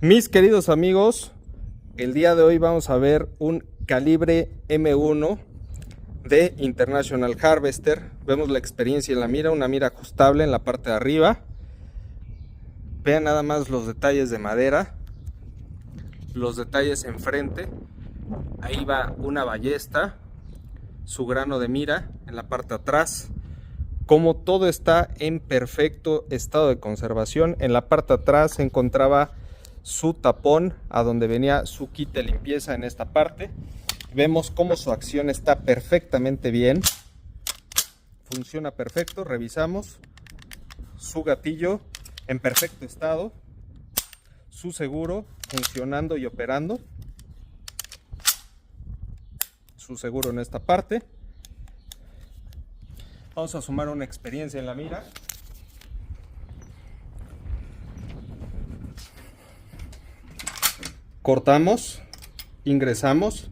Mis queridos amigos, el día de hoy vamos a ver un calibre M1 de International Harvester. Vemos la experiencia en la mira, una mira ajustable en la parte de arriba. Vean nada más los detalles de madera, los detalles enfrente. Ahí va una ballesta, su grano de mira en la parte de atrás. Como todo está en perfecto estado de conservación. En la parte de atrás se encontraba su tapón a donde venía su kit de limpieza en esta parte. Vemos cómo su acción está perfectamente bien, funciona perfecto. Revisamos su gatillo en perfecto estado, su seguro funcionando y operando, su seguro en esta parte. Vamos a sumar una experiencia en la mira. Cortamos, ingresamos,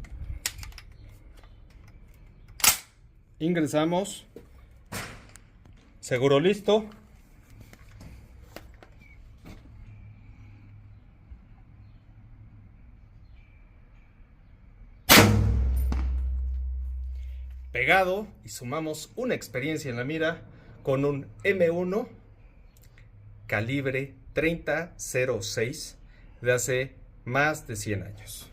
seguro listo. Pegado, y sumamos una experiencia en la mira con un M1 calibre 30-06 de hace más de 100 años.